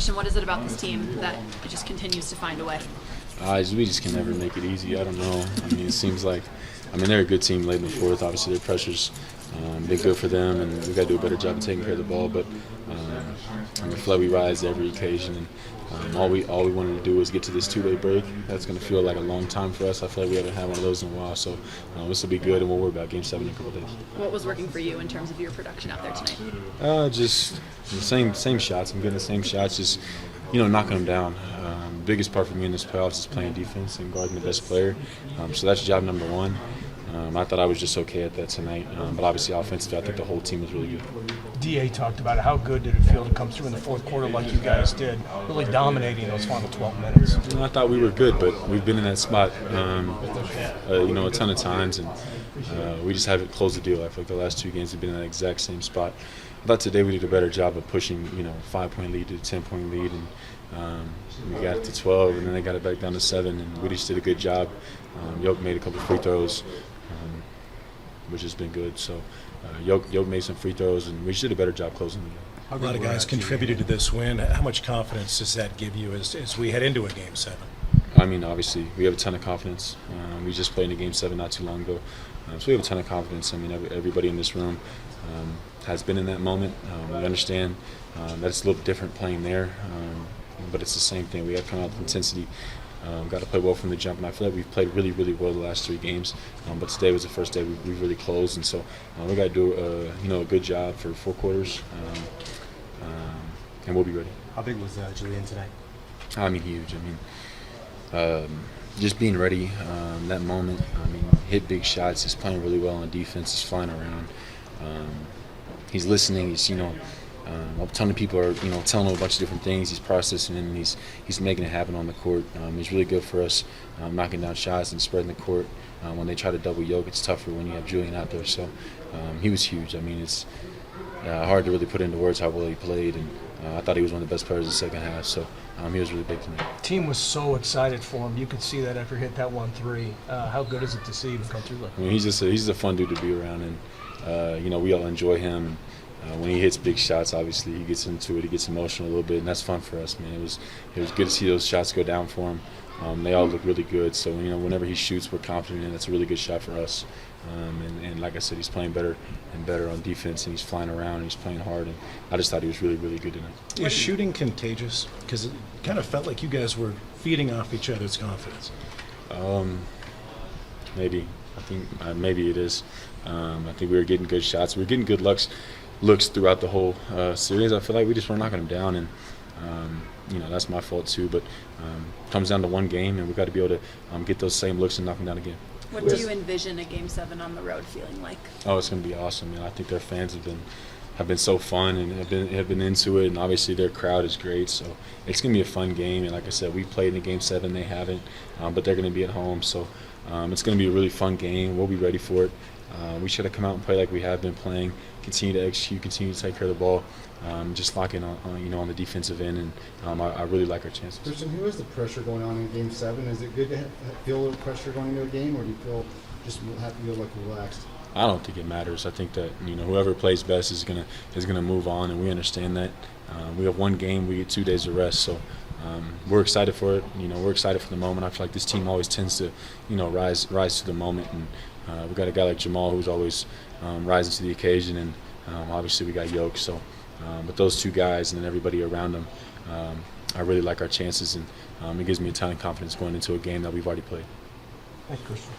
Christian, what is it about this team that it just continues to find a way? We just can never make it easy. I don't know. I mean, it seems like, they're a good team late in the fourth. Obviously, their pressure's been good for them, and we've got to do a better job of taking care of the ball. But I feel like we rise to every occasion, and all we wanted to do was get to this two-day break. That's going to feel like a long time for us. I feel like we haven't had one of those in a while. So this will be good, and we'll worry about Game 7 in a couple of days. What was working for you in terms of your production out there tonight? Just the same shots. I'm getting the same shots, just knocking them down. Biggest part for me in this playoffs is playing defense and guarding the best player. So that's job number one. I thought I was just okay at that tonight, but obviously offensively, I think the whole team was really good. DA talked about it. How good did it feel to come through in the fourth quarter like you guys did, really dominating those final 12 minutes? I thought we were good, but we've been in that spot, a ton of times, and we just haven't closed the deal. I feel like the last two games have been in that exact same spot. I thought today we did a better job of pushing, 5-point lead to a 10-point lead, and we got it to 12, and then they got it back down to 7, and we just did a good job. Yoke made a couple of free throws, which has been good. So Yoke made some free throws, and we just did a better job closing the game. A lot of guys contributed to this win. How much confidence does that give you as we head into a Game 7? Obviously, we have a ton of confidence. We just played in a Game 7 not too long ago. So we have a ton of confidence. Everybody in this room has been in that moment. We understand that it's a little different playing there, but it's the same thing. We have to come out with intensity. Got to play well from the jump, and I feel like we've played really, really well the last 3 games. But today was the first day we really closed, and so we got to do a good job for 4 quarters, and we'll be ready. How big was Julian tonight? Huge. Just being ready, that moment. Hit big shots. He's playing really well on defense. He's flying around. He's listening. He's a ton of people are telling him a bunch of different things. He's processing it, and he's making it happen on the court. He's really good for us, knocking down shots and spreading the court. When they try to double Yoke, it's tougher when you have Julian out there. So he was huge. It's hard to really put into words how well he played, and I thought he was one of the best players in the second half. So he was really big tonight. Team was so excited for him. You could see that after he hit that 1-3. How good is it to see him come through like that? He's a fun dude to be around, and we all enjoy him. When he hits big shots, obviously he gets into it. He gets emotional a little bit, and that's fun for us, man. It was good to see those shots go down for him. They all look really good. So whenever he shoots, we're confident, and it's a really good shot for us. And like I said, he's playing better and better on defense, and he's flying around, and he's playing hard. And I just thought he was really, really good tonight. Is shooting contagious? Because it kind of felt like you guys were feeding off each other's confidence. Maybe. I think maybe it is. I think we were getting good shots. We were getting good looks throughout the whole series. I feel like we just were knocking them down, and that's my fault too. But it comes down to one game, and we've got to be able to get those same looks and knock them down again. What do you envision a Game 7 on the road feeling like? Oh, it's going to be awesome. I think their fans have been so fun and have been into it, and obviously their crowd is great. So it's going to be a fun game. And like I said, we played in a Game 7, they haven't, but they're going to be at home. So it's going to be a really fun game. We'll be ready for it. We should have come out and play like we have been playing, continue to execute, continue to take care of the ball, just lock in on the defensive end, and I really like our chances. Christian, who is the pressure going on in Game 7? Is it good to feel a little pressure going into a game, or do you feel relaxed? I don't think it matters. I think that whoever plays best is gonna move on, and we understand that. We have one game, we get 2 days of rest, so we're excited for it. We're excited for the moment. I feel like this team always tends to rise to the moment, and we got a guy like Jamal who's always rising to the occasion, and obviously we got Yoke. So, but those 2 guys and then everybody around them, I really like our chances, and it gives me a ton of confidence going into a game that we've already played. Thanks, Christian.